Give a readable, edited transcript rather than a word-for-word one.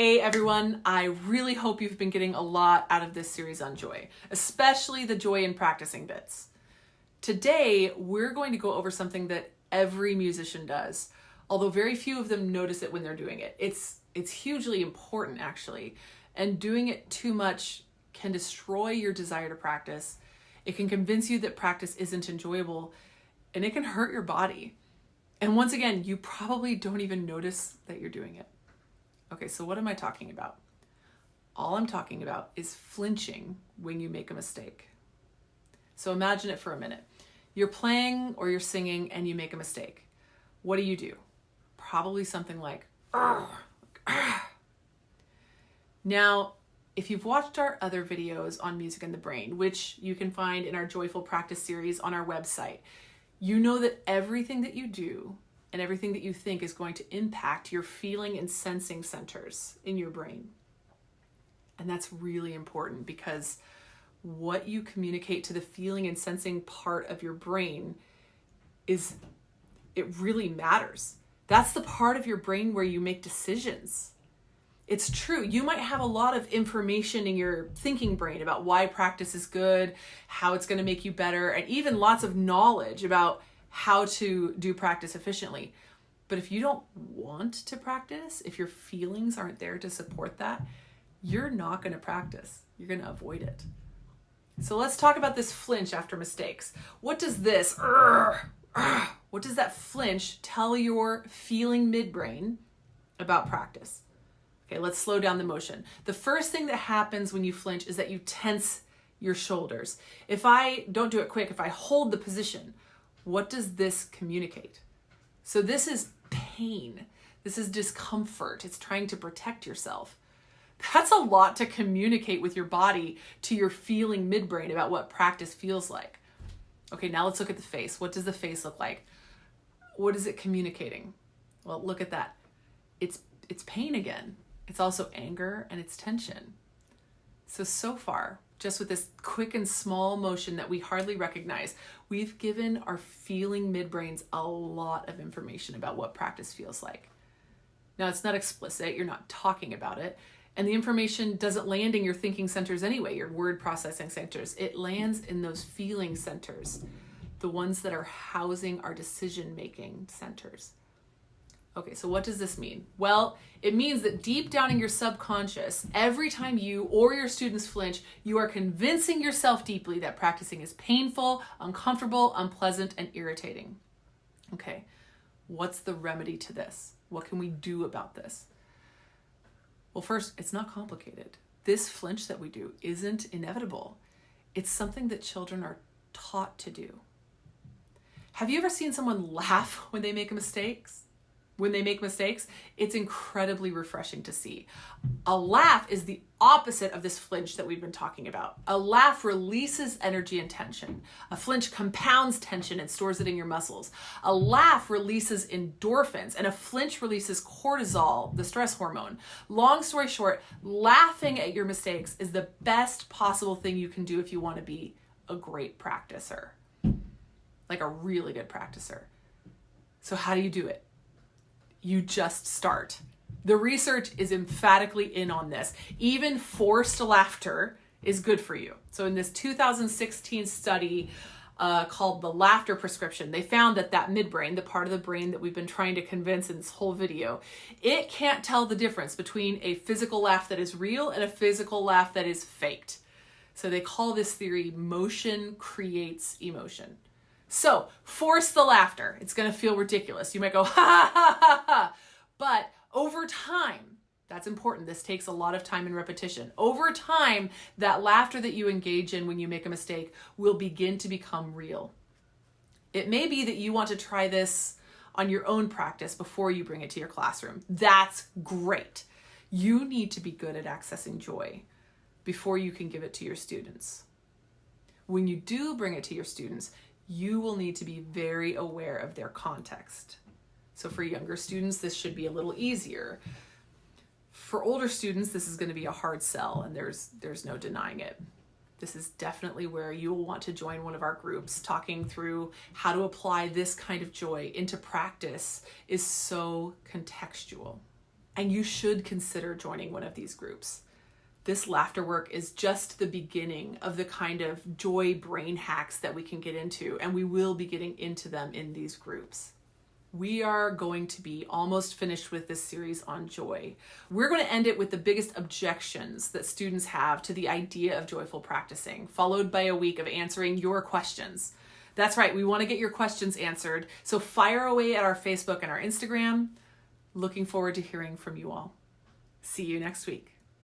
Hey everyone, I really hope you've been getting a lot out of this series on joy, especially the joy in practicing bits. Today, we're going to go over something that every musician does, although very few of them notice it when they're doing it. It's hugely important actually, and doing it too much can destroy your desire to practice. It can convince you that practice isn't enjoyable, and it can hurt your body. And once again, you probably don't even notice that you're doing it. Okay, so what am I talking about? All I'm talking about is flinching when you make a mistake. So imagine it for a minute. You're playing or you're singing and you make a mistake. What do? Probably something like, "Argh, argh." Now, if you've watched our other videos on music and the brain, which you can find in our Joyful Practice series on our website, you know that everything that you do and everything that you think is going to impact your feeling and sensing centers in your brain. And that's really important because what you communicate to the feeling and sensing part of your brain it really matters. That's the part of your brain where you make decisions. It's true. You might have a lot of information in your thinking brain about why practice is good, how it's going to make you better, and even lots of knowledge about how to do practice efficiently. But if you don't want to practice, if your feelings aren't there to support that, you're not going to practice. You're going to avoid it. So let's talk about this flinch after mistakes. What does what does that flinch tell your feeling midbrain about practice? Okay, let's slow down the motion. The first thing that happens when you flinch is that you tense your shoulders. If I don't do it quick, if I hold the position, what does this communicate? So this is pain. This is discomfort. It's trying to protect yourself. That's a lot to communicate with your body to your feeling midbrain about what practice feels like. Okay, now let's look at the face. What does the face look like? What is it communicating? Well, look at that. It's pain again. It's also anger and it's tension. So far, just with this quick and small motion that we hardly recognize, we've given our feeling midbrains a lot of information about what practice feels like. Now, it's not explicit, you're not talking about it, and the information doesn't land in your thinking centers anyway, your word processing centers. It lands in those feeling centers, the ones that are housing our decision-making centers. Okay, so what does this mean? Well, it means that deep down in your subconscious, every time you or your students flinch, you are convincing yourself deeply that practicing is painful, uncomfortable, unpleasant, and irritating. Okay, what's the remedy to this? What can we do about this? Well, first, it's not complicated. This flinch that we do isn't inevitable. It's something that children are taught to do. Have you ever seen someone laugh when they make mistakes? When they make mistakes, it's incredibly refreshing to see. A laugh is the opposite of this flinch that we've been talking about. A laugh releases energy and tension. A flinch compounds tension and stores it in your muscles. A laugh releases endorphins, and a flinch releases cortisol, the stress hormone. Long story short, laughing at your mistakes is the best possible thing you can do if you want to be a great practicer, like a really good practicer. So how do you do it? You just start. The research is emphatically in on this. Even forced laughter is good for you. So in this 2016 study called the Laughter Prescription, they found that midbrain, the part of the brain that we've been trying to convince in this whole video, it can't tell the difference between a physical laugh that is real and a physical laugh that is faked. So they call this theory motion creates emotion. So force the laughter. It's going to feel ridiculous. You might go, ha, ha, ha, ha, ha. But over time, that's important. This takes a lot of time and repetition. Over time, that laughter that you engage in when you make a mistake will begin to become real. It may be that you want to try this on your own practice before you bring it to your classroom. That's great. You need to be good at accessing joy before you can give it to your students. When you do bring it to your students, you will need to be very aware of their context. So for younger students, this should be a little easier. For older students, this is going to be a hard sell, and there's no denying it. This is definitely where you will want to join one of our groups. Talking through how to apply this kind of joy into practice is so contextual. And you should consider joining one of these groups. This laughter work is just the beginning of the kind of joy brain hacks that we can get into, and we will be getting into them in these groups. We are going to be almost finished with this series on joy. We're going to end it with the biggest objections that students have to the idea of joyful practicing, followed by a week of answering your questions. That's right, we want to get your questions answered, so fire away at our Facebook and our Instagram. Looking forward to hearing from you all. See you next week.